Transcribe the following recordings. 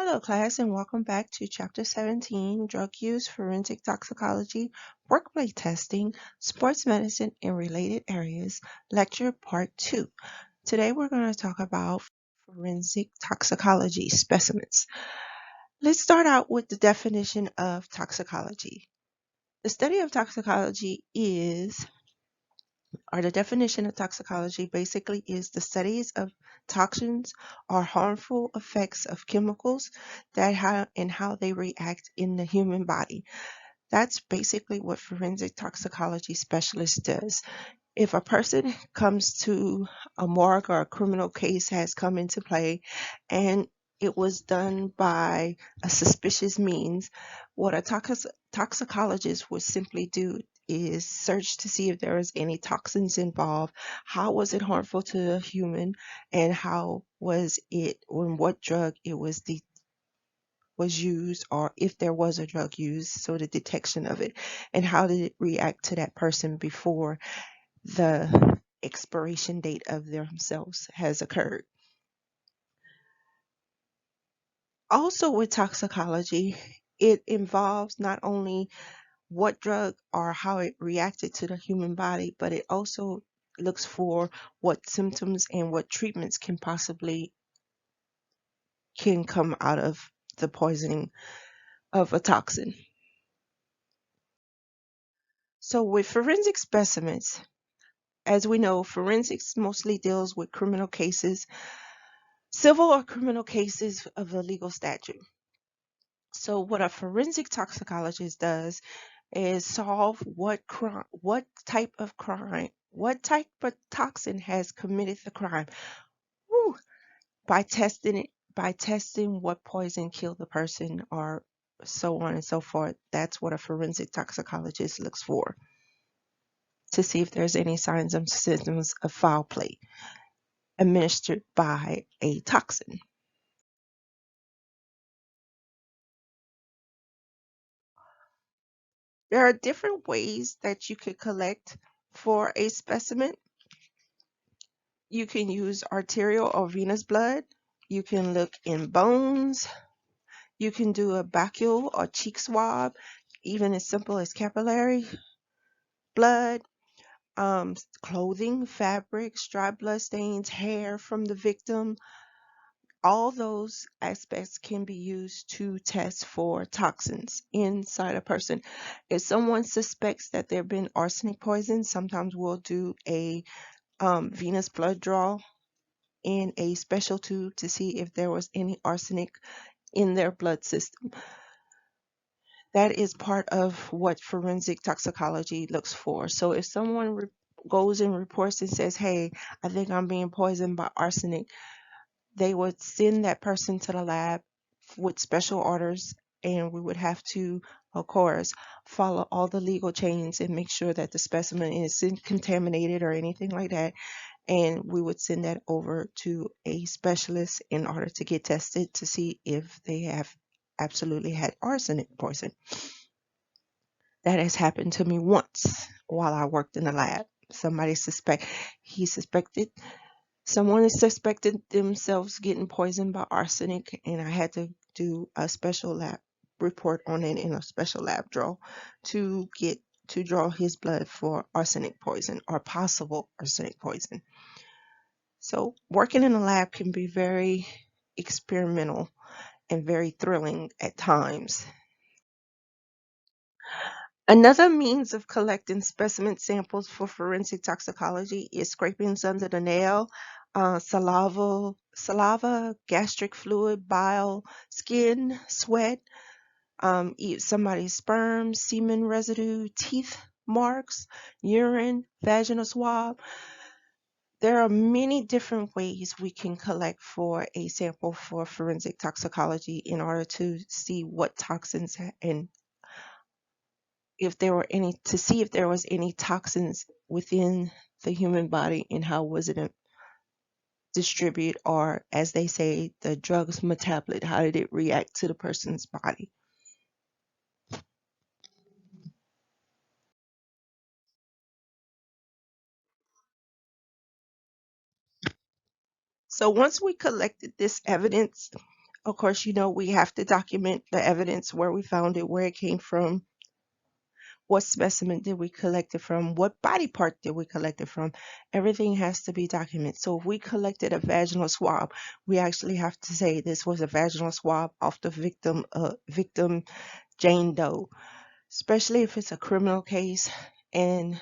Hello, class, and welcome back to Chapter 17, Drug Use, Forensic Toxicology, Workplace Testing, Sports Medicine, and Related Areas, Lecture Part 2. Today we're going to talk about forensic toxicology specimens. Let's start out with the definition of toxicology. The study of toxicology the definition of toxicology basically is the studies of toxins or harmful effects of chemicals and how they react in the human body. That's basically what forensic toxicology specialist does. If a person comes to a morgue or a criminal case has come into play and it was done by a suspicious means, what a toxicologist would simply do is search to see if there is any toxins involved, how was it harmful to the human, and how was it, or what drug it was used, or if there was a drug used, so the detection of it, and how did it react to that person before the expiration date of themselves has occurred. Also with toxicology, it involves not only what drug or how it reacted to the human body, but it also looks for what symptoms and what treatments can come out of the poisoning of a toxin. So with forensic specimens, as we know, forensics mostly deals with criminal cases, civil or criminal cases of a legal statute. So what a forensic toxicologist does is solve what type of crime, what type of toxin has committed the crime. Woo! By testing what poison killed the person or so on and so forth. That's what a forensic toxicologist looks for, to see if there's any signs and symptoms of foul play administered by a toxin. There are different ways that you could collect for a specimen. You can use arterial or venous blood. You can look in bones. You can do a bacule or cheek swab, even as simple as capillary blood, clothing, fabric, dry blood stains, hair from the victim. All those aspects can be used to test for toxins inside a person. If someone suspects that they've been arsenic poisoned, sometimes we'll do a venous blood draw in a special tube to see if there was any arsenic in their blood system. That is part of what forensic toxicology looks for. So if someone goes and reports and says, hey, I think I'm being poisoned by arsenic, they would send that person to the lab with special orders, and we would have to, of course, follow all the legal chains and make sure that the specimen isn't contaminated or anything like that. And we would send that over to a specialist in order to get tested to see if they have absolutely had arsenic poison. That has happened to me once while I worked in the lab. Someone suspected themselves getting poisoned by arsenic, and I had to do a special lab report on it in a special lab draw to draw his blood for arsenic poison or possible arsenic poison. So working in a lab can be very experimental and very thrilling at times. Another means of collecting specimen samples for forensic toxicology is scrapings under the nail, saliva, gastric fluid, bile, skin, sweat, somebody's sperm, semen residue, teeth marks, urine, vaginal swab. There are many different ways we can collect for a sample for forensic toxicology in order to see what toxins and if there were any, to see if there was any toxins within the human body and how was it distributed, or as they say, the drug's metabolite, how did it react to the person's body. So once we collected this evidence Of course, we have to document the evidence, where we found it, where it came from, what specimen did we collect it from, what body part did we collect it from. Everything has to be documented. So if we collected a vaginal swab, we actually have to say this was a vaginal swab off the victim Jane Doe, especially if it's a criminal case and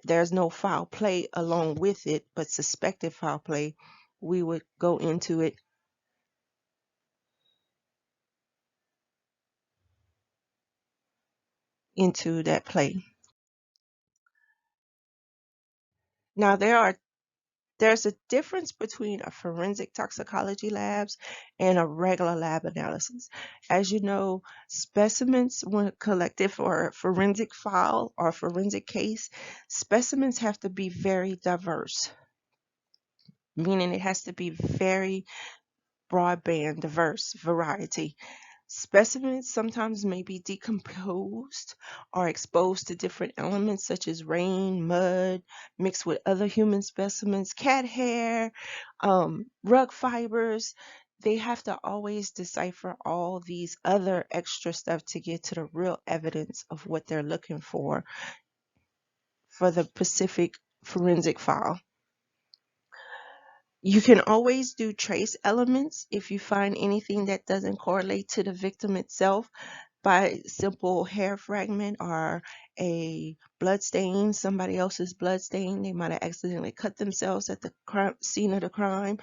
there's no foul play along with it, but suspected foul play. We would go into that play. Now there's a difference between a forensic toxicology labs and a regular lab analysis. As you know, specimens, when collected for a forensic file or forensic case, specimens have to be very diverse, meaning it has to be very broadband, diverse variety. Specimens sometimes may be decomposed or exposed to different elements such as rain, mud, mixed with other human specimens, cat hair, rug fibers. They have to always decipher all these other extra stuff to get to the real evidence of what they're looking for the specific forensic file. You can always do trace elements if you find anything that doesn't correlate to the victim itself, by simple hair fragment or a blood stain, somebody else's blood stain. They might have accidentally cut themselves at the scene of the crime,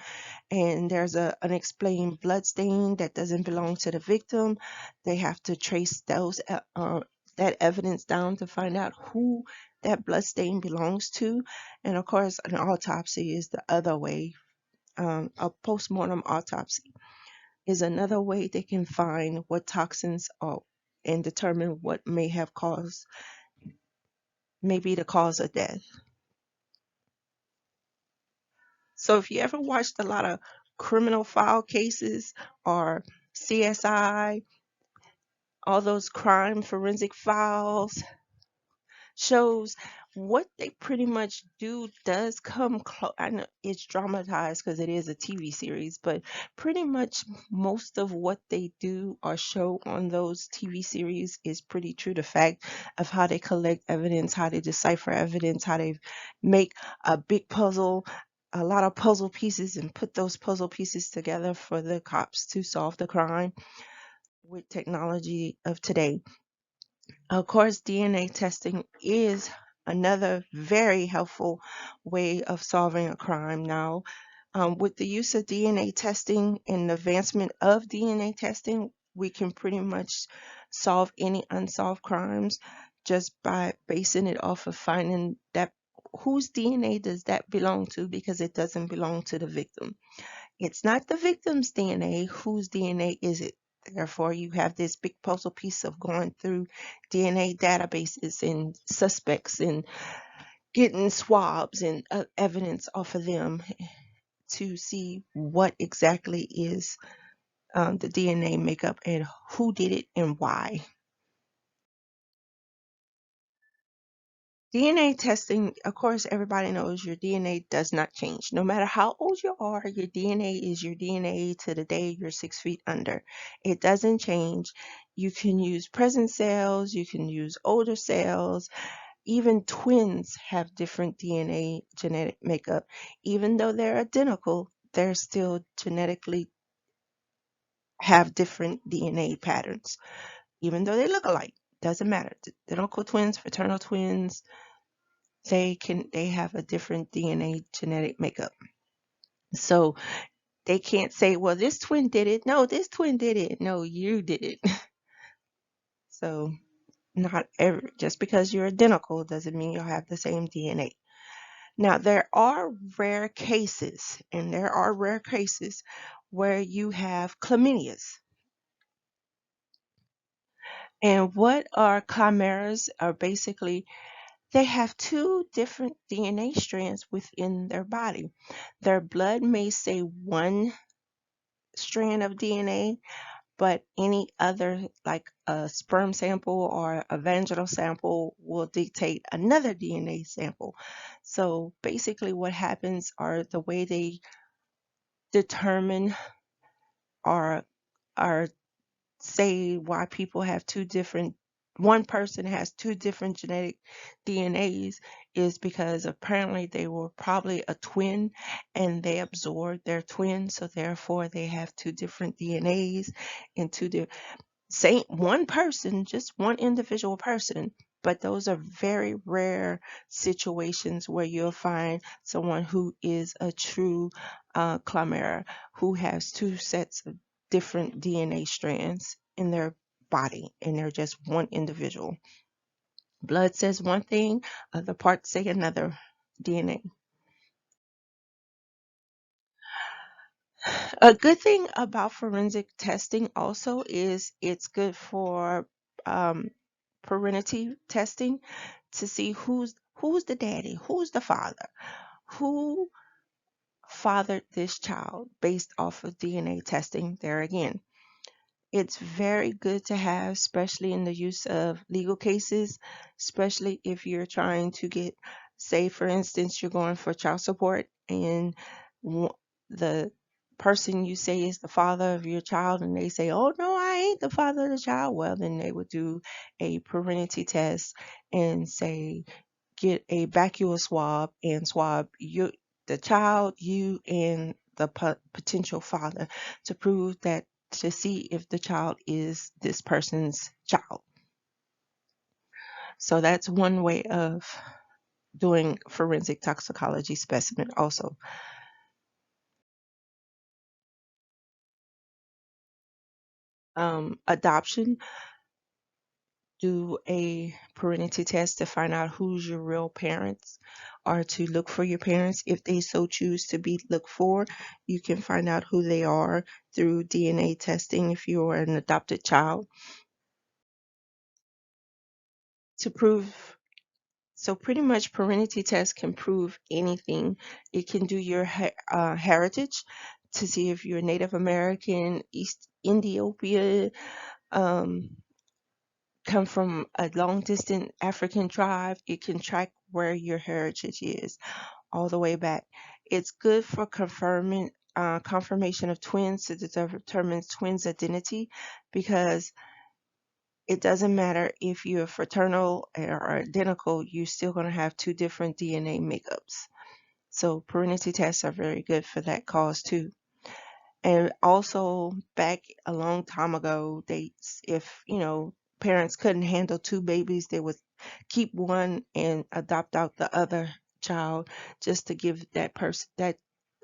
and there's a unexplained blood stain that doesn't belong to the victim. They have to trace that evidence down to find out who that blood stain belongs to. And of course, an autopsy is the other way. A postmortem autopsy is another way they can find what toxins are and determine what may have caused, maybe the cause of death. So if you ever watched a lot of criminal file cases or CSI, all those crime forensic files, shows, what they pretty much do does come close. I know it's dramatized because it is a TV series, but pretty much most of what they do or show on those TV series is pretty true to fact of how they collect evidence, how they decipher evidence, how they make a big puzzle, a lot of puzzle pieces, and put those puzzle pieces together for the cops to solve the crime with technology of today. Of course, DNA testing is another very helpful way of solving a crime now. With the use of DNA testing and the advancement of DNA testing, we can pretty much solve any unsolved crimes just by basing it off of finding that whose DNA does that belong to, because it doesn't belong to the victim. It's not the victim's DNA. Whose DNA is it? Therefore, you have this big puzzle piece of going through DNA databases and suspects and getting swabs and evidence off of them to see what exactly is the DNA makeup and who did it and why. DNA testing, of course, everybody knows your DNA does not change. No matter how old you are, your DNA is your DNA to the day you're 6 feet under. It doesn't change. You can use present cells, you can use older cells. Even twins have different DNA genetic makeup. Even though they're identical, they're still genetically have different DNA patterns. Even though they look alike, doesn't matter. Identical twins, fraternal twins, they have a different DNA genetic makeup. So they can't say, well, this twin did it. No, this twin did it. No, you did it. So not every, just because you're identical doesn't mean you'll have the same DNA. Now there are rare cases, and there are rare cases where you have chlamydias. And what are chimeras are basically, they have two different DNA strands within their body. Their blood may say one strand of DNA, but any other, like a sperm sample or a vaginal sample, will dictate another DNA sample. So basically, what happens are the way they determine or or say why people have two different one person has two different genetic DNAs is because apparently they were probably a twin and they absorbed their twin, so therefore they have two different DNAs and same one person, just one individual person. But those are very rare situations where you'll find someone who is a true chimera, who has two sets of different DNA strands in their body, and they're just one individual. Blood says one thing, other parts say another DNA. A good thing about forensic testing also is it's good for um, paternity testing to see who's the daddy, who's the father, who fathered this child based off of DNA testing. There again, it's very good to have, especially in the use of legal cases, especially if you're trying to get, say, for instance, you're going for child support and the person you say is the father of your child and they say, oh no, I ain't the father of the child. Well, then they would do a paternity test and say, get a vacuole swab and swab the child, you, and the potential father to prove that, to see if the child is this person's child. So that's one way of doing forensic toxicology specimen also. Adoption, do a paternity test to find out who's your real parents, or to look for your parents if they so choose to be looked for. You can find out who they are through DNA testing if you are an adopted child. To prove, so pretty much paternity test can prove anything. It can do your heritage to see if you're Native American, East Ethiopia, um, come from a long distant African tribe. It can track where your heritage is all the way back. It's good for confirmation of twins to determine twins' identity, because it doesn't matter if you're fraternal or identical, you're still going to have two different DNA makeups. So paternity tests are very good for that cause too. And also back a long time ago, if parents couldn't handle two babies, they would keep one and adopt out the other child, just to give that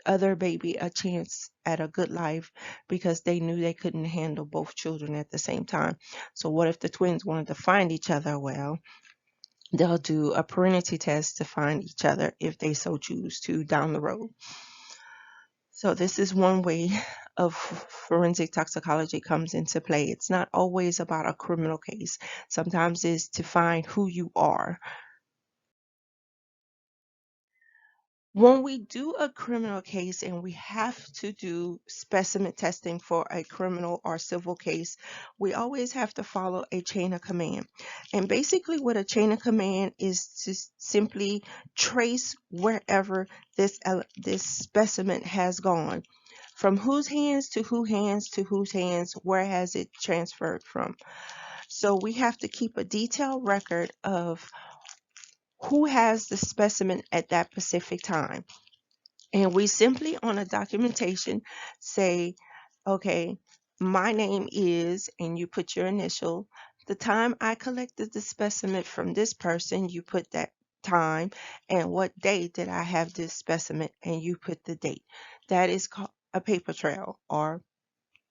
other baby a chance at a good life, because they knew they couldn't handle both children at the same time. So what if the twins wanted to find each other? Well, they'll do a paternity test to find each other if they so choose to down the road. So this is one way of forensic toxicology comes into play. It's not always about a criminal case. Sometimes it's to find who you are. When we do a criminal case and we have to do specimen testing for a criminal or civil case, we always have to follow a chain of command. And basically what a chain of command is to simply trace wherever this specimen has gone. From whose hands to whose hands to whose hands, where has it transferred from? So we have to keep a detailed record of who has the specimen at that specific time. And we simply on a documentation say, okay, my name is, and you put your initial. The time I collected the specimen from this person, you put that time, and what day did I have this specimen, and you put the date. That is called a paper trail, or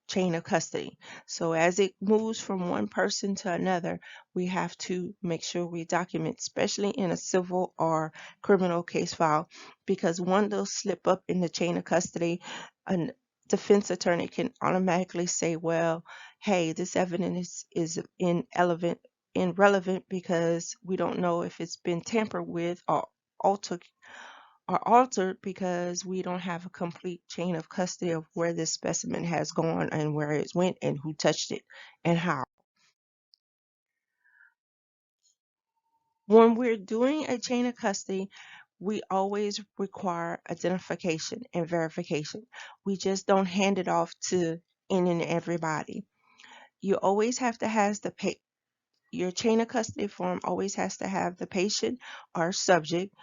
chain of custody. So as it moves from one person to another, we have to make sure we document, especially in a civil or criminal case file, because one little slip up in the chain of custody, a defense attorney can automatically say, well, hey, this evidence is irrelevant because we don't know if it's been tampered with or altered because we don't have a complete chain of custody of where this specimen has gone and where it went and who touched it and how. When we're doing a chain of custody, we always require identification and verification. We just don't hand it off to in everybody. You always have to have your chain of custody form always has to have the patient or subject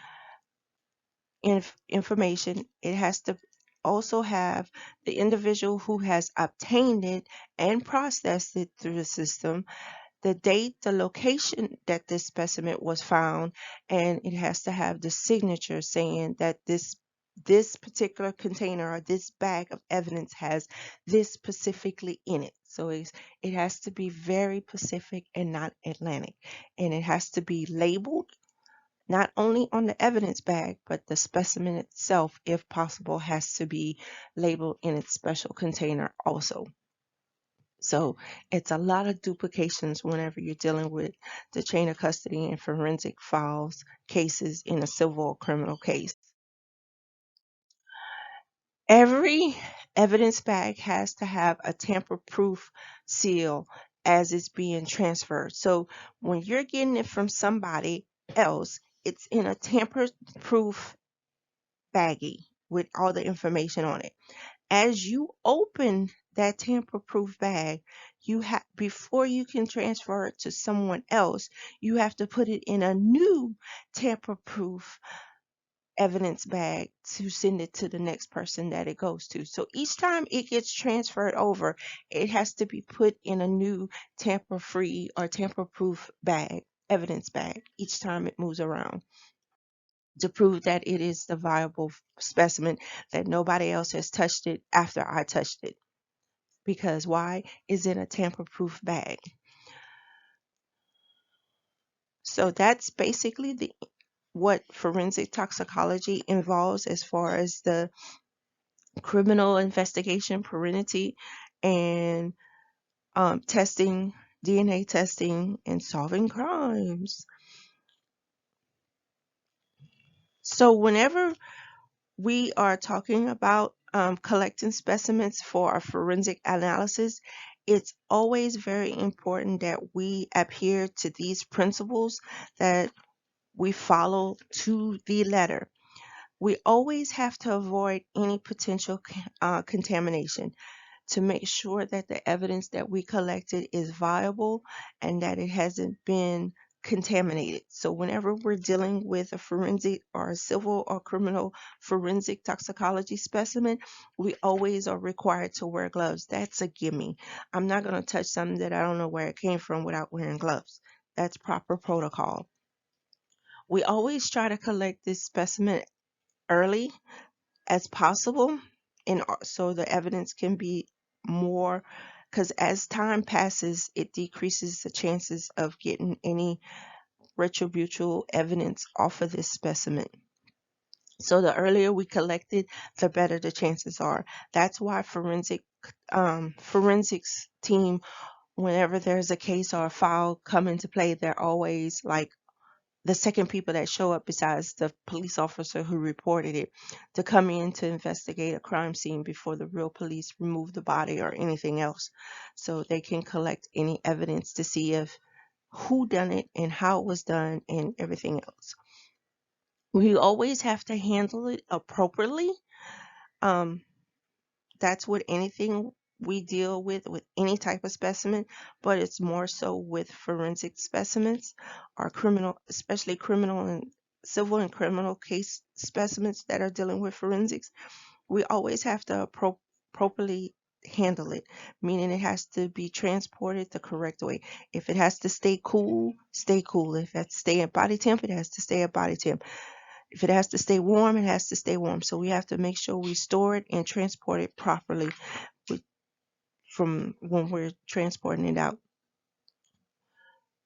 information. It has to also have the individual who has obtained it and processed it through the system, the date, the location that this specimen was found, and it has to have the signature saying that this particular container or this bag of evidence has this specifically in it. So it has to be very Pacific and not Atlantic. And it has to be labeled not only on the evidence bag, but the specimen itself, if possible, has to be labeled in its special container also. So it's a lot of duplications whenever you're dealing with the chain of custody and forensic files cases in a civil or criminal case. Every evidence bag has to have a tamper-proof seal as it's being transferred. So when you're getting it from somebody else, it's in a tamper-proof baggie with all the information on it. As you open that tamper-proof bag, you have before you can transfer it to someone else, you have to put it in a new tamper-proof evidence bag to send it to the next person that it goes to. So each time it gets transferred over, it has to be put in a new tamper-free or tamper-proof bag, evidence bag, each time it moves around, to prove that it is the viable specimen, that nobody else has touched it after I touched it. Because why? Is in a tamper-proof bag. So that's basically what forensic toxicology involves as far as the criminal investigation, parenty, and testing, DNA testing, and solving crimes. So whenever we are talking about collecting specimens for a forensic analysis, it's always very important that we adhere to these principles, that we follow to the letter. We always have to avoid any potential contamination to make sure that the evidence that we collected is viable and that it hasn't been contaminated. So whenever we're dealing with a forensic or a civil or criminal forensic toxicology specimen, we always are required to wear gloves. That's a gimme. I'm not going to touch something that I don't know where it came from without wearing gloves. That's proper protocol. We always try to collect this specimen early as possible, and so the evidence can be more, because as time passes, it decreases the chances of getting any retrobutal evidence off of this specimen. So the earlier we collect it, the better the chances are. That's why forensics team, whenever there's a case or a file come into play, they're always like the second people that show up besides the police officer who reported it, to come in to investigate a crime scene before the real police remove the body or anything else, so they can collect any evidence to see if who done it and how it was done and everything else. We always have to handle it appropriately. Um, that's with anything we deal with any type of specimen, but it's more so with forensic specimens or criminal, especially criminal and civil and criminal case specimens that are dealing with forensics. We always have to properly handle it, meaning it has to be transported the correct way. If it has to stay cool, stay cool. If it has to stay at body temp, it has to stay at body temp. If it has to stay warm, it has to stay warm. So we have to make sure we store it and transport it properly from when we're transporting it out.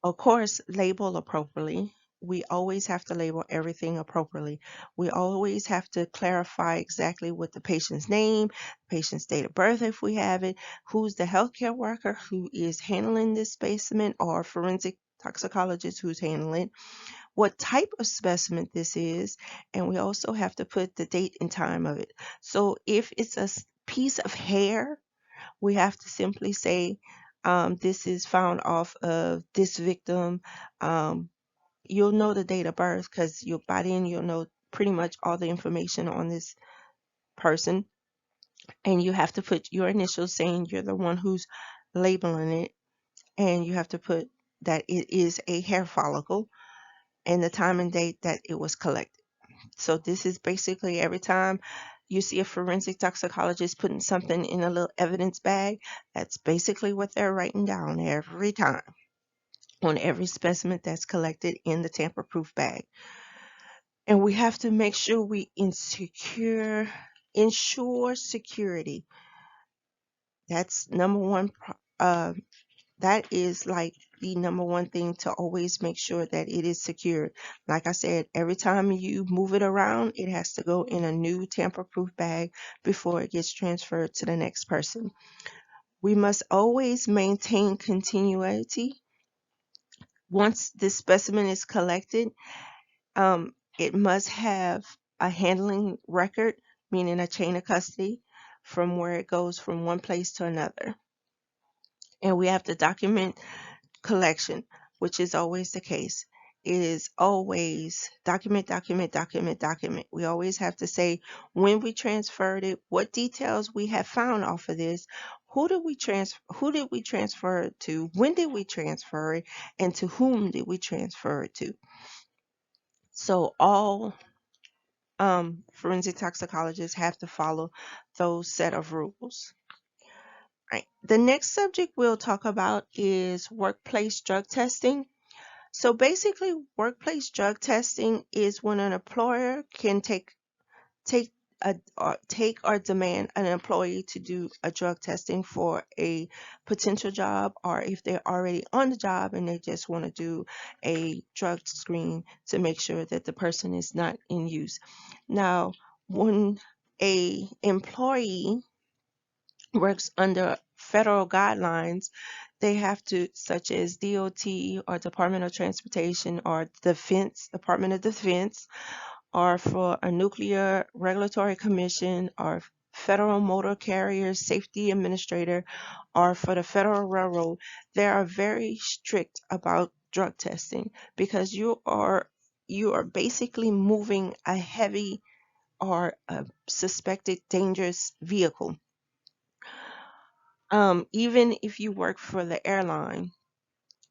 Of course, label appropriately. We always have to label everything appropriately. We always have to clarify exactly what the patient's name, patient's date of birth if we have it, who's the healthcare worker who is handling this specimen, or forensic toxicologist who's handling it, what type of specimen this is, and we also have to put the date and time of it. So if it's a piece of hair, we have to simply say, this is found off of this victim. You'll know the date of birth because by then you'll know pretty much all the information on this person. and you have to put your initials saying you're the one who's labeling it, and you have to put that it is a hair follicle and the time and date that it was collected. So this is basically every time you see a forensic toxicologist putting something in a little evidence bag, that's basically what they're writing down every time on every specimen that's collected in the tamper-proof bag. And we have to make sure we ensure security. That's number one. That is like the number one thing, to always make sure that it is secure. Like I said, every time you move it around, it has to go in a new tamper-proof bag before it gets transferred to the next person. We must always maintain continuity. Once this specimen is collected, it must have a handling record, meaning a chain of custody from where it goes from one place to another. And we have to document collection, which is always the case. It is always document, document, document, document. We always have to say when we transferred it, what details we have found off of this, who did we transfer it to, when did we transfer it, and to whom did we transfer it to. So all forensic toxicologists have to follow those set of rules. Right. The next subject we'll talk about is workplace drug testing. So basically, workplace drug testing is when an employer can take or demand an employee to do a drug testing for a potential job, or if they're already on the job and they just want to do a drug screen to make sure that the person is not in use. Now, when a employee works under federal guidelines, they have to, such as DOT or Department of Transportation or Department of Defense, or for a Nuclear Regulatory Commission, or Federal Motor Carrier Safety Administrator, or for the Federal Railroad, they are very strict about drug testing, because you are basically moving a heavy or a suspected dangerous vehicle. Even if you work for the airline,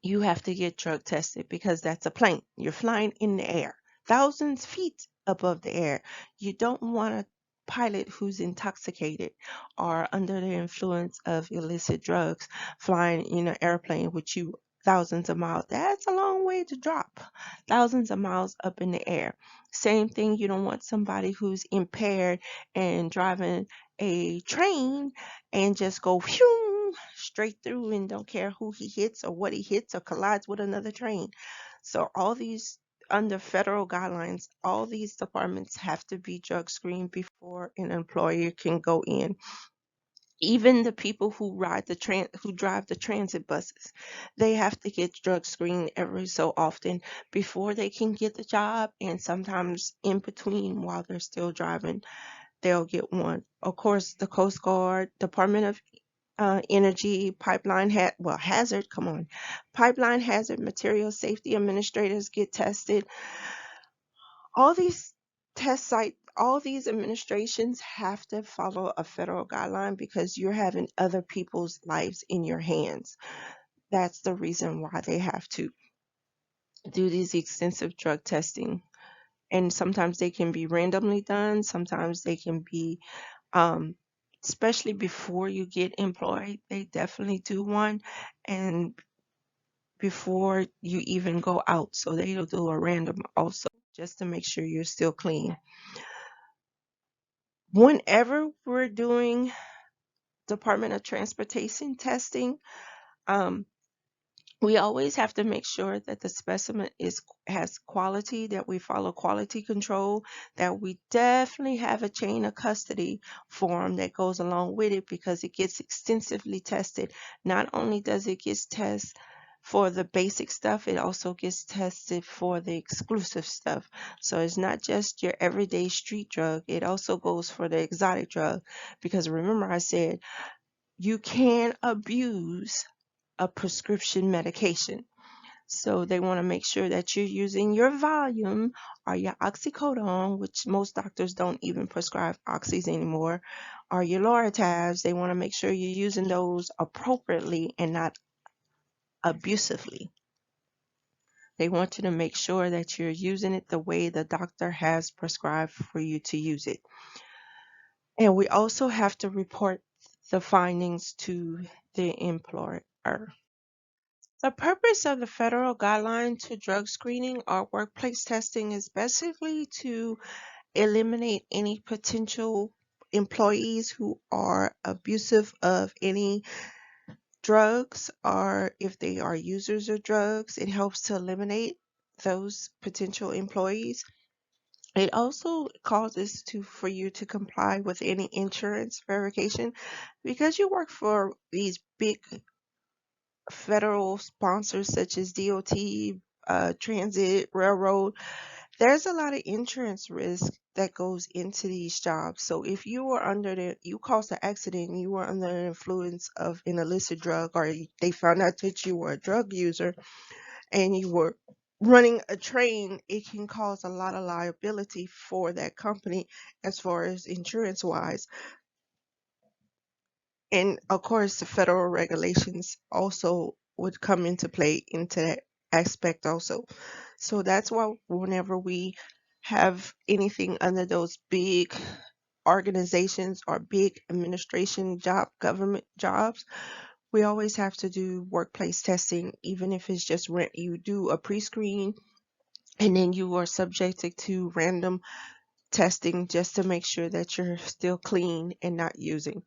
you have to get drug tested, because that's a plane. You're flying in the air, thousands of feet above the air. You don't want a pilot who's intoxicated or under the influence of illicit drugs flying in an airplane with you thousands of miles. That's a long way to drop, thousands of miles up in the air. Same thing, you don't want somebody who's impaired and driving a train and just go phew straight through and don't care who he hits or what he hits or collides with another train. So all these, under federal guidelines, all these departments have to be drug screened before an employer can go in. Even the people who drive the transit buses, they have to get drug screened every so often before they can get the job, and sometimes in between while they're still driving, they'll get one. Of course, the Coast Guard, Department of Energy, pipeline hazard material safety administrators get tested. All these all these administrations have to follow a federal guideline, because you're having other people's lives in your hands. That's the reason why they have to do these extensive drug testing. And sometimes they can be randomly done, sometimes they can be, um, especially before you get employed, they definitely do one. And before you even go out, so they'll do a random also, just to make sure you're still clean. Whenever we're doing Department of Transportation testing, um, we always have to make sure that the specimen has quality, that we follow quality control, that we definitely have a chain of custody form that goes along with it, because it gets extensively tested. Not only does it get tested for the basic stuff, it also gets tested for the exclusive stuff. So it's not just your everyday street drug, it also goes for the exotic drug, because remember I said you can abuse a prescription medication. So they want to make sure that you're using your volume or your oxycodone, which most doctors don't even prescribe oxys anymore, or your Lortabs. They want to make sure you're using those appropriately and not abusively. They want you to make sure that you're using it the way the doctor has prescribed for you to use it. And we also have to report the findings to the employer. The purpose of the federal guideline to drug screening or workplace testing is basically to eliminate any potential employees who are abusive of any drugs, or if they are users of drugs. It helps to eliminate those potential employees. It also causes for you to comply with any insurance verification because you work for these big federal sponsors such as DOT, transit, railroad. There's a lot of insurance risk that goes into these jobs. So if you caused an accident and you were under the influence of an illicit drug, or they found out that you were a drug user and you were running a train, it can cause a lot of liability for that company as far as insurance wise. And of course, the federal regulations also would come into play into that aspect also. So that's why whenever we have anything under those big organizations or big administration government jobs, we always have to do workplace testing, even if it's just you do a pre-screen and then you are subjected to random testing just to make sure that you're still clean and not using.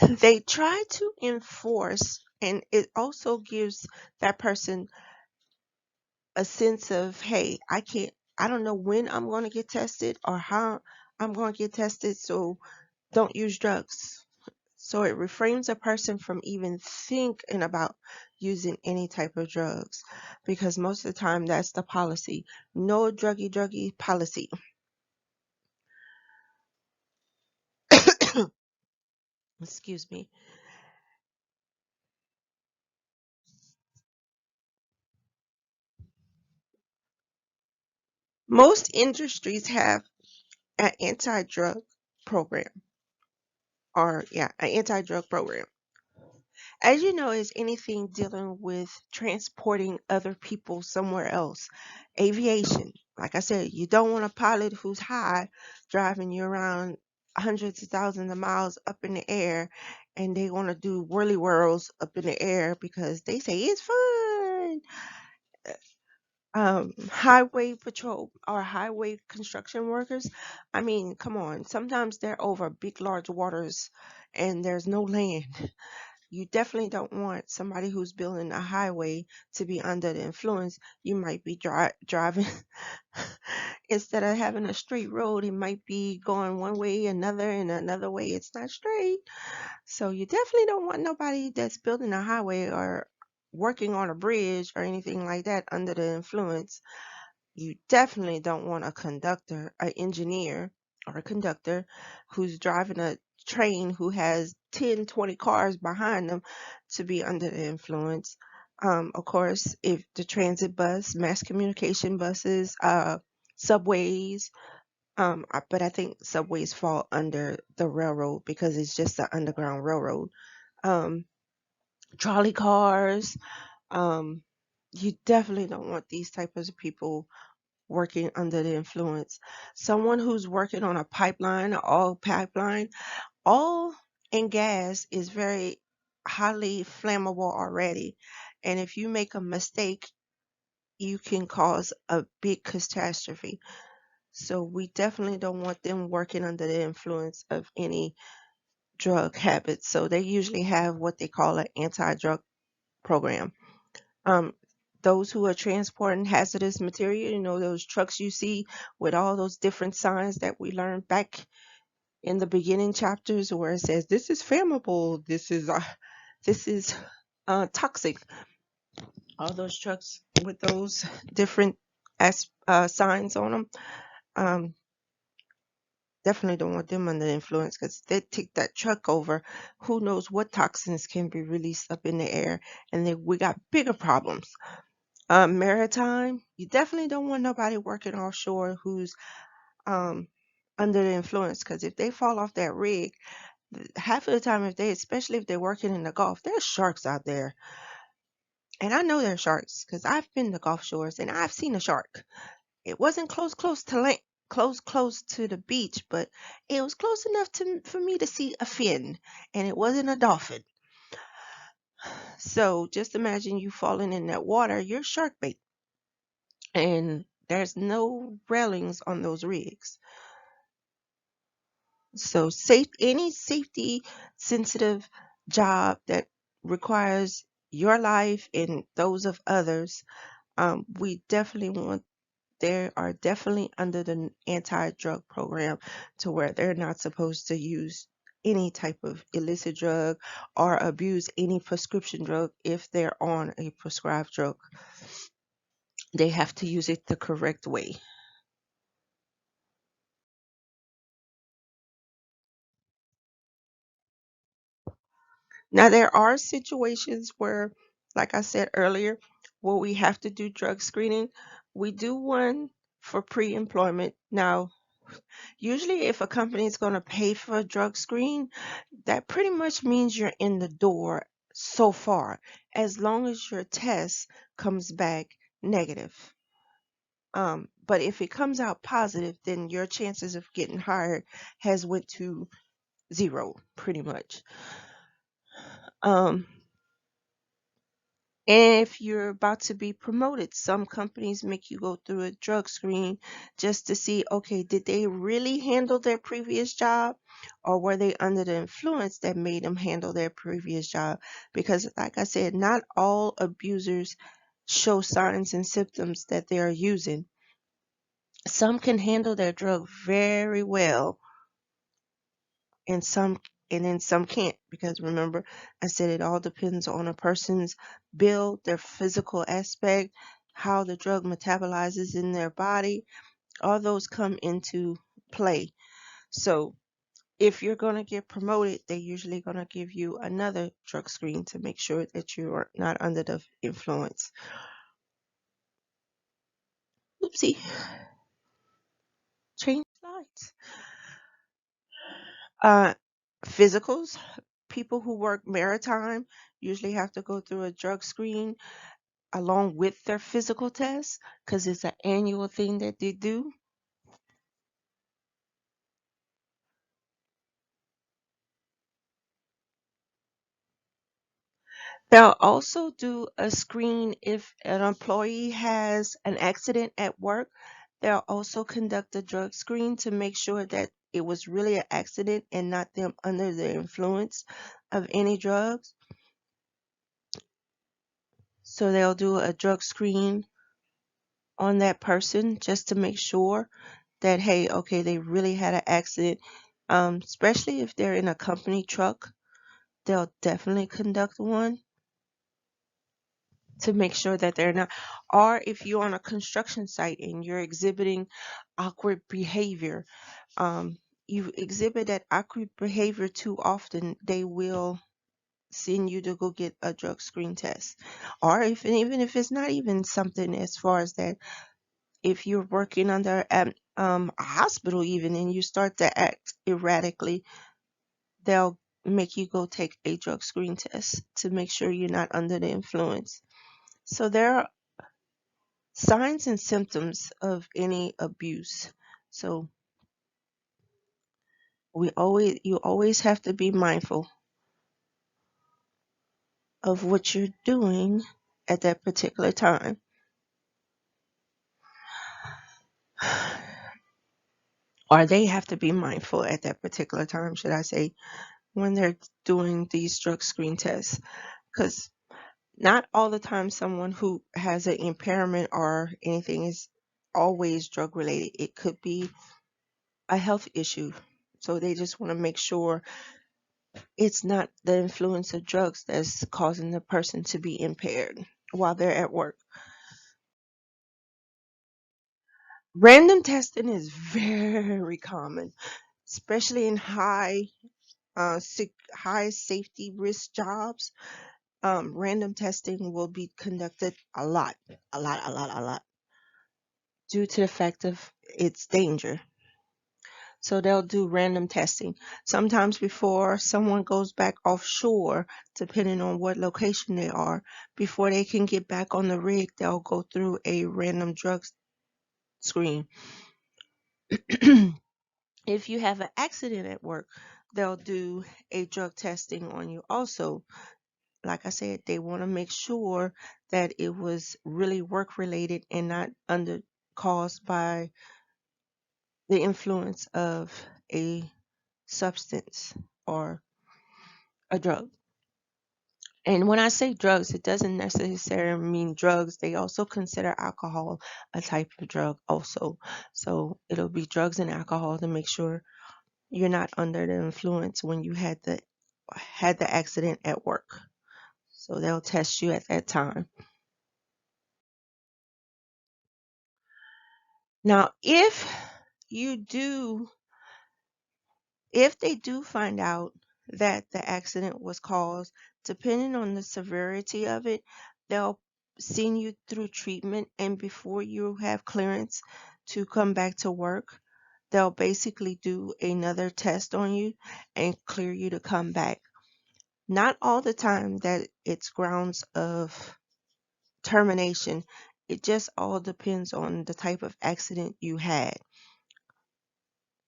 They try to enforce, and it also gives that person a sense of, hey, I don't know when I'm going to get tested or how I'm going to get tested, so don't use drugs. So it refrains a person from even thinking about using any type of drugs because most of the time that's the policy. No druggy policy. Excuse me. Most industries have an anti-drug program or yeah, an anti-drug program. As you know, is anything dealing with transporting other people somewhere else. Aviation, like I said, you don't want a pilot who's high driving you around hundreds of thousands of miles up in the air and they want to do whirly whirls up in the air because they say it's fun. Highway patrol or highway construction workers. I mean, come on. Sometimes they're over big, large waters and there's no land. You definitely don't want somebody who's building a highway to be under the influence. You might be driving instead of having a straight road, it might be going one way, another, and another way. It's not straight. So you definitely don't want nobody that's building a highway or working on a bridge or anything like that under the influence. You definitely don't want a conductor, an engineer, or a conductor who's driving a train who has 10, 20 cars behind them to be under the influence. Of course, if the transit bus, mass communication buses, subways, but I think subways fall under the railroad because it's just the underground railroad. Um, Trolley cars, um, you definitely don't want these types of people working under the influence. Someone who's working on a pipeline, an oil pipeline, oil and gas is very highly flammable already. And if you make a mistake, you can cause a big catastrophe. So we definitely don't want them working under the influence of any drug habits. So they usually have what they call an anti-drug program. Um, those who are transporting hazardous material, those trucks you see with all those different signs that we learned back in the beginning chapters where it says this is flammable, this is toxic. All those trucks with those different signs on them. Um, Definitely don't want them under influence because they take that truck over. Who knows what toxins can be released up in the air, and then we got bigger problems. Maritime, you definitely don't want nobody working offshore who's um, under the influence because if they fall off that rig, half of the time, especially if they're working in the Gulf, there's sharks out there. And I know there's sharks because I've been to Gulf shores and I've seen a shark. It wasn't close to land, close to the beach, but it was close enough for me to see a fin, and it wasn't a dolphin. So just imagine you falling in that water, you're shark bait, and there's no railings on those rigs. So any safety sensitive job that requires your life and those of others, we definitely want they are definitely under the anti-drug program to where they're not supposed to use any type of illicit drug or abuse any prescription drug if they're on a prescribed drug. They have to use it the correct way. Now, there are situations where, like I said earlier, where we have to do drug screening. We do one for pre-employment. Now, usually if a company is going to pay for a drug screen, that pretty much means you're in the door so far, as long as your test comes back negative. But if it comes out positive, then your chances of getting hired has went to zero, pretty much. Um, And if you're about to be promoted, some companies make you go through a drug screen just to see, okay, did they really handle their previous job or were they under the influence that made them handle their previous job? Because, like I said, not all abusers show signs and symptoms that they are using. Some can handle their drug very well, and some can't, because remember I said it all depends on a person's build, their physical aspect, how the drug metabolizes in their body. All those come into play. So if you're going to get promoted, they're usually going to give you another drug screen to make sure that you are not under the influence. Oopsie, change slides. uh Physicals, people who work maritime usually have to go through a drug screen along with their physical tests because it's an annual thing that they do. They'll also do a screen if an employee has an accident at work. They'll also conduct a drug screen to make sure that it was really an accident and not them under the influence of any drugs. So they'll do a drug screen on that person just to make sure that, hey, okay, they really had an accident. Especially if they're in a company truck, they'll definitely conduct one to make sure that they're not. Or if you're on a construction site and you're exhibiting awkward behavior, um, you exhibit that awkward behavior too often, they will send you to go get a drug screen test. Or if even if it's not even something as far as that, if you're working under a hospital even and you start to act erratically, they'll make you go take a drug screen test to make sure you're not under the influence. So there are signs and symptoms of any abuse. So you always have to be mindful of what you're doing at that particular time. Or they have to be mindful at that particular time, should I say, when they're doing these drug screen tests. Because not all the time someone who has an impairment or anything is always drug related. It could be a health issue. So they just want to make sure it's not the influence of drugs that's causing the person to be impaired while they're at work. Random testing is very common. especially in high safety risk jobs. Random testing will be conducted a lot, due to the fact of its danger. So they'll do random testing. Sometimes before someone goes back offshore, depending on what location they are, before they can get back on the rig, they'll go through a random drug screen. If you have an accident at work, they'll do a drug testing on you also. Like I said, they want to make sure that it was really work related and not caused by the influence of a substance or a drug. And when I say drugs, it doesn't necessarily mean drugs. They also consider alcohol a type of drug also. So it'll be drugs and alcohol to make sure you're not under the influence when you had the accident at work. So they'll test you at that time. Now, you do if they do find out that the accident was caused, depending on the severity of it, they'll send you through treatment, and before you have clearance to come back to work, they'll basically do another test on you and clear you to come back. Not all the time that it's grounds of termination. It just all depends on the type of accident you had.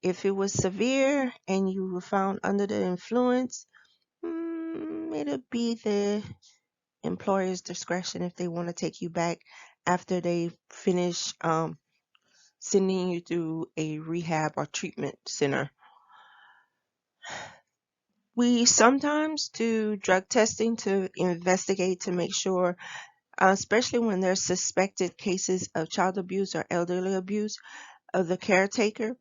If it was severe and you were found under the influence, it'll be the employer's discretion if they want to take you back after they finish sending you through a rehab or treatment center. We sometimes do drug testing to investigate to make sure, especially when there's suspected cases of child abuse or elderly abuse of the caretaker.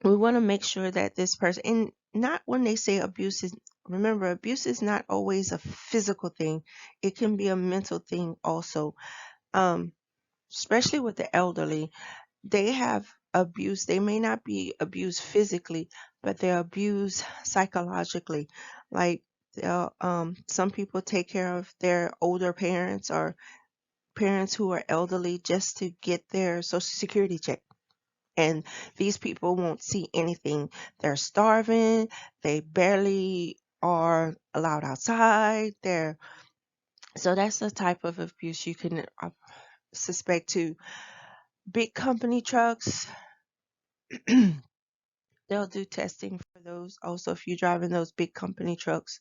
We want to make sure that this person, and not when they say abuse is, remember, abuse is not always a physical thing. It can be a mental thing also. Um, Especially with the elderly, they have abuse. They may not be abused physically, but they're abused psychologically. Like some people take care of their older parents or parents who are elderly just to get their social security check. And these people won't see anything. They're starving. They barely are allowed outside. So that's the type of abuse you can suspect too. Big company trucks, they'll do testing for those. Also, if you're driving those big company trucks,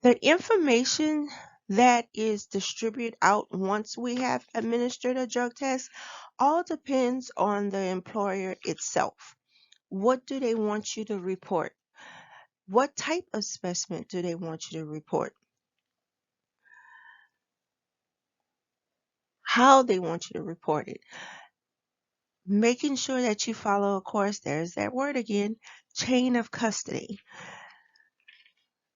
the information that is distributed out once we have administered a drug test all depends on the employer itself. What do they want you to report? What type of specimen do they want you to report? How they want you to report it? Making sure that you follow, of course, there's that word again, chain of custody.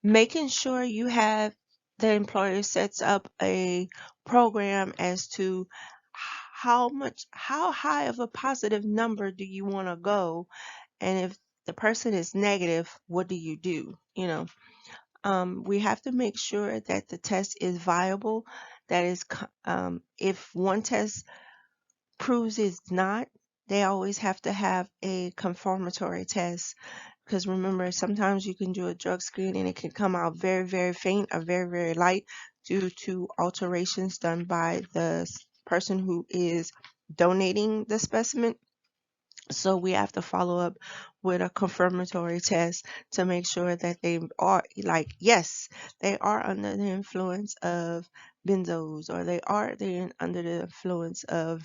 Making sure you have the employer sets up a program as to how high of a positive number do you want to go, and if the person is negative, what do you do? We have to make sure that the test is viable. That is, if one test proves it's not, they always have to have a confirmatory test. Because remember, sometimes you can do a drug screen and it can come out very, very faint or very, very light due to alterations done by the person who is donating the specimen. So we have to follow up with a confirmatory test to make sure that they are, like, yes, they are under the influence of benzos, or they are under the influence of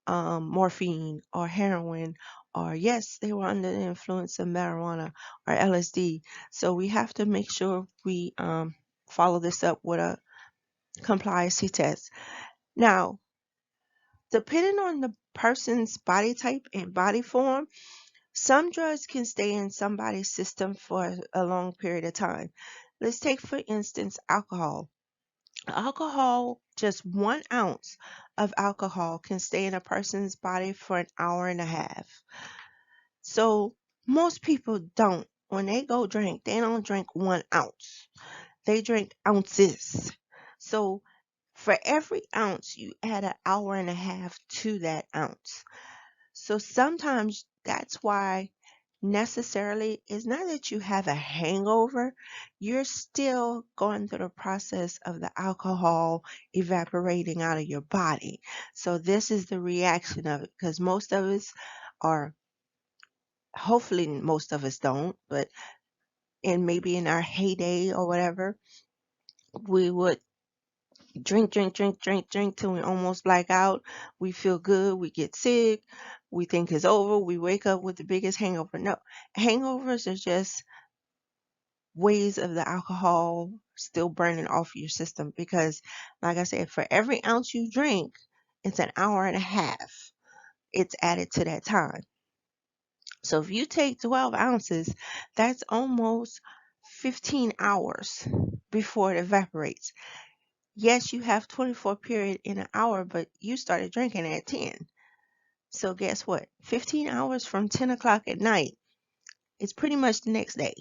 morphine or heroin, or yes, they were under the influence of marijuana or LSD. So we have to make sure we follow this up with a compliancy test. Now, depending on the person's body type and body form, some drugs can stay in somebody's system for a long period of time. Let's take, for instance, alcohol. Alcohol, just 1 ounce of alcohol can stay in a person's body for an hour and a half. So most people don't. When they go drink, they don't drink 1 ounce. They drink ounces. So for every ounce, you add an hour and a half to that ounce. So sometimes that's why necessarily it's not that you have a hangover, you're still going through the process of the alcohol evaporating out of your body. So this is the reaction of it because most of us are, hopefully most of us don't, but and maybe in our heyday or whatever, we would drink till we almost black out. We feel good, we get sick, we think it's over, we wake up with the biggest hangover. No, hangovers are just ways of the alcohol still burning off your system because, like I said, for every ounce you drink, it's an hour and a half. It's added to that time. So if you take 12 ounces, that's almost 15 hours before it evaporates. Yes, you have 24 period in an hour, but you started drinking at 10. So guess what? 15 hours from 10 o'clock at night is pretty much the next day.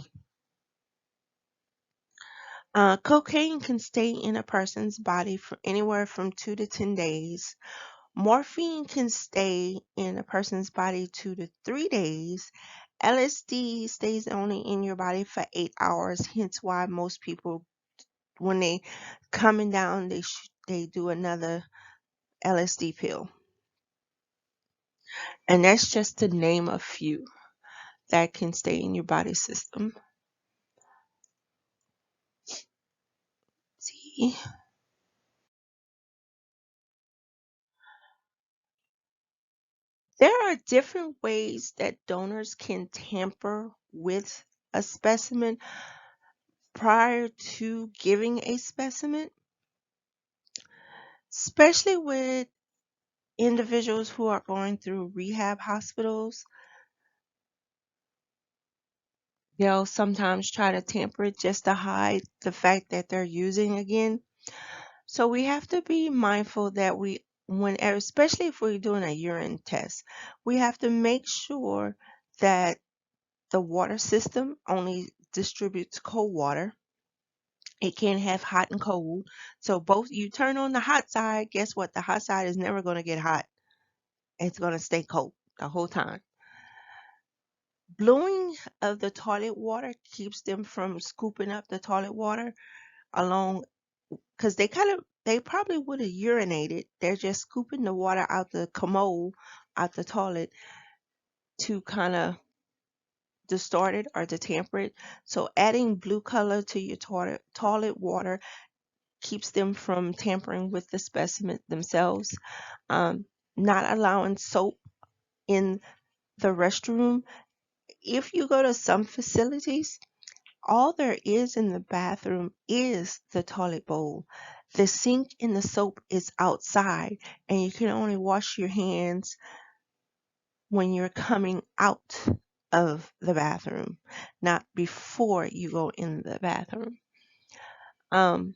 Cocaine can stay in a person's body for anywhere from 2 to 10 days. Morphine can stay in a person's body 2 to 3 days. LSD stays only in your body for 8 hours, hence why most people, when they coming down, they do another LSD pill. And that's just to name a few that can stay in your body system. See, there are different ways that donors can tamper with a specimen prior to giving a specimen, especially with individuals who are going through rehab hospitals. They'll sometimes try to tamper it just to hide the fact that they're using again. So we have to be mindful that especially if we're doing a urine test, we have to make sure that the water system only distributes cold water. It can't have hot and cold. So both you turn on the hot side, guess what? The hot side is never going to get hot. It's going to stay cold the whole time. Blowing of the toilet water keeps them from scooping up the toilet water along because they probably would have urinated. They're just scooping the water out the commode, out the toilet to kind of distort it or to tamper it. So adding blue color to your toilet water keeps them from tampering with the specimen themselves. Um, Not allowing soap in the restroom. If you go to some facilities, all there is in the bathroom is the toilet bowl. The sink and the soap is outside, and you can only wash your hands when you're coming out of the bathroom, not before you go in the bathroom. Um,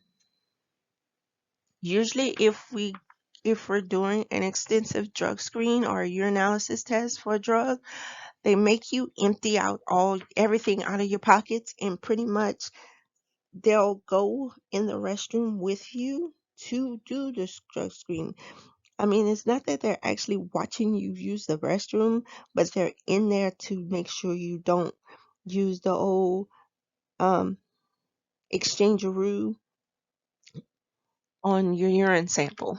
Usually, if we're doing an extensive drug screen or a urinalysis test for a drug, they make you empty out everything out of your pockets and pretty much they'll go in the restroom with you to do the drug screen. I mean, it's not that they're actually watching you use the restroom, but they're in there to make sure you don't use the old um, exchangeroo on your urine sample.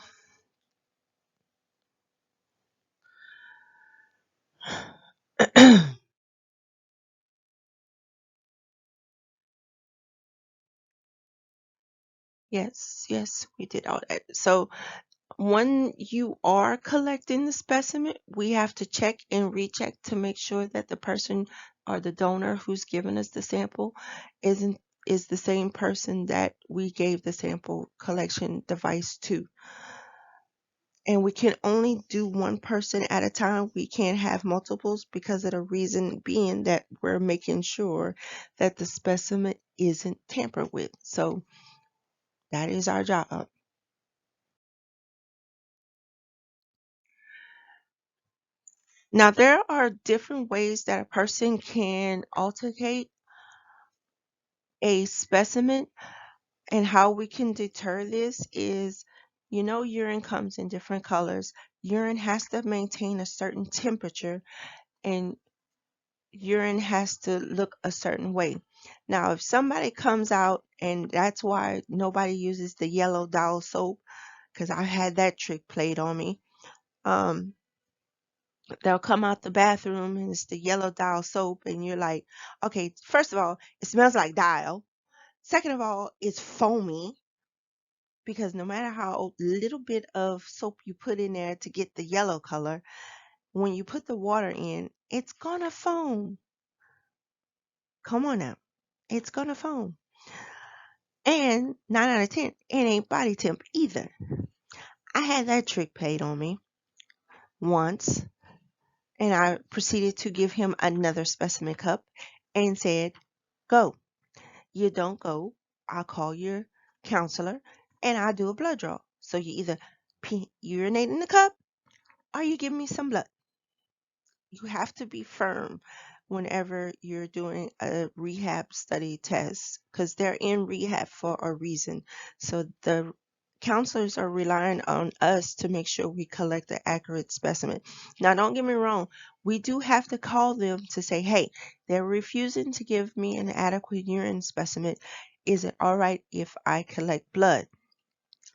Yes, yes, we did all that. So when you are collecting the specimen, we have to check and recheck to make sure that the person or the donor who's given us the sample isn't is the same person that we gave the sample collection device to. And we can only do one person at a time. We can't have multiples because of the reason being that we're making sure that the specimen isn't tampered with. So That is our job. Now, there are different ways that a person can alterate a specimen, and how we can deter this is, urine comes in different colors. Urine has to maintain a certain temperature, and urine has to look a certain way. Now, if somebody comes out, and that's why nobody uses the yellow Dial soap, because I had that trick played on me. Um, they'll come out the bathroom and it's the yellow Dial soap, and you're like, okay, first of all, it smells like Dial. Second of all, it's foamy, because no matter how little bit of soap you put in there to get the yellow color, when you put the water in, it's gonna foam. Come on now. It's gonna foam. And 9 out of 10, it ain't body temp either. I had that trick played on me once, and I proceeded to give him another specimen cup and said, go. You don't go. I'll call your counselor and I'll do a blood draw. So you either urinate in the cup or you give me some blood. You have to be firm whenever you're doing a rehab study test, because they're in rehab for a reason. So the counselors are relying on us to make sure we collect the accurate specimen. Now, don't get me wrong, we do have to call them to say, hey, they're refusing to give me an adequate urine specimen. Is it all right if I collect blood?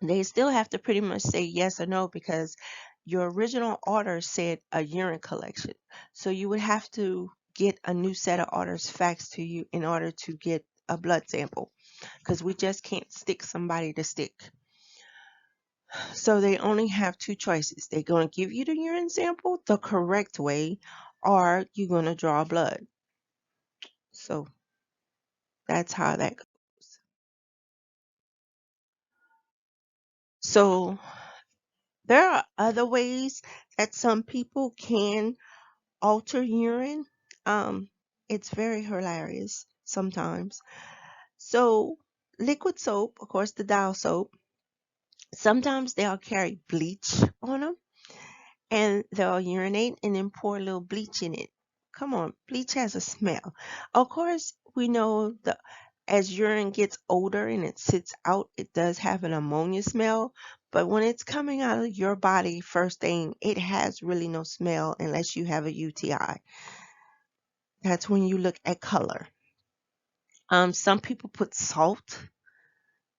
They still have to pretty much say yes or no, because your original order said a urine collection. So you would have to get a new set of orders faxed to you in order to get a blood sample, because we just can't stick somebody to stick. So they only have two choices. They're going to give you the urine sample the correct way, or you're going to draw blood. So that's how that goes. So there are other ways that some people can alter urine. Um, it's very hilarious sometimes. So liquid soap, of course, the Dial soap, sometimes they'll carry bleach on them, and they'll urinate and then pour a little bleach in it. Come on, bleach has a smell. Of course, we know the as urine gets older and it sits out, it does have an ammonia smell. But when it's coming out of your body first thing, it has really no smell unless you have a UTI. That's when you look at color. Some people put salt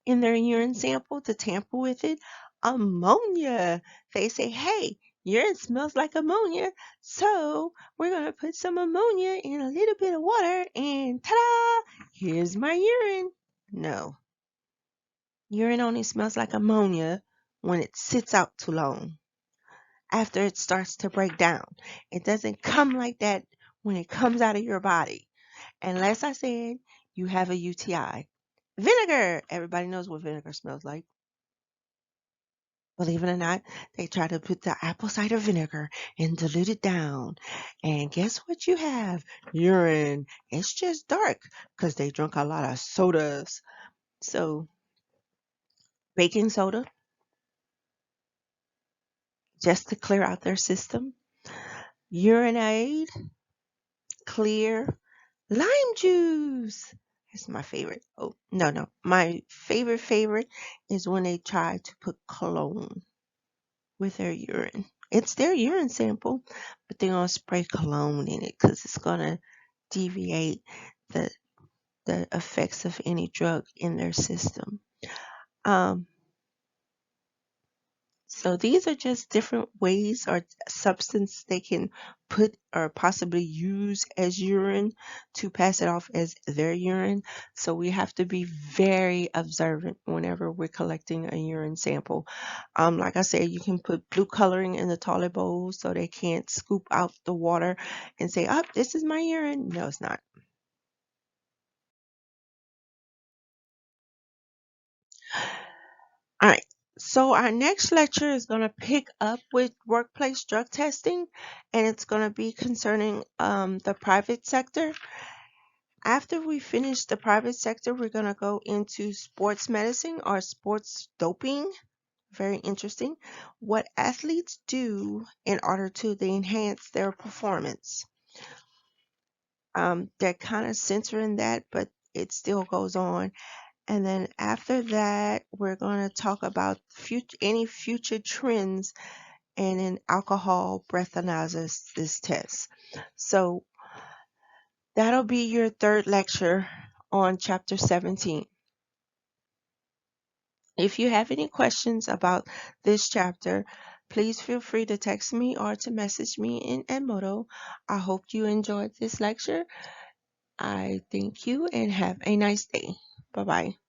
in their urine sample to tamper with it. Ammonia. They say, hey, urine smells like ammonia, so we're going to put some ammonia in a little bit of water, and ta-da, here's my urine. No. Urine only smells like ammonia when it sits out too long, after it starts to break down. It doesn't come like that when it comes out of your body. Unless I said you have a UTI. Vinegar. Everybody knows what vinegar smells like. Believe it or not, they try to put the apple cider vinegar and dilute it down. And guess what you have? Urine. It's just dark because they drunk a lot of sodas. So, baking soda, just to clear out their system. Urinade, clear, lime juice. That's my favorite. Oh, no, no. My favorite is when they try to put cologne with their urine. It's their urine sample, but they're going to spray cologne in it because it's going to deviate the the effects of any drug in their system. Um, So these are just different ways or substance they can put or possibly use as urine to pass it off as their urine. So we have to be very observant whenever we're collecting a urine sample. Like I said, you can put blue coloring in the toilet bowl so they can't scoop out the water and say, oh, this is my urine. No, it's not. All right. So our next lecture is going to pick up with workplace drug testing, and it's going to be concerning the private sector. After we finish the private sector, we're going to go into sports medicine or sports doping. Very interesting. What athletes do in order to enhance their performance. They're kind of censoring that, but it still goes on. And then after that, we're going to talk about any future trends and in alcohol breathalysis test. So that'll be your third lecture on chapter 17. If you have any questions about this chapter, please feel free to text me or to message me in Edmodo. I hope you enjoyed this lecture. I thank you and have a nice day. Bye bye.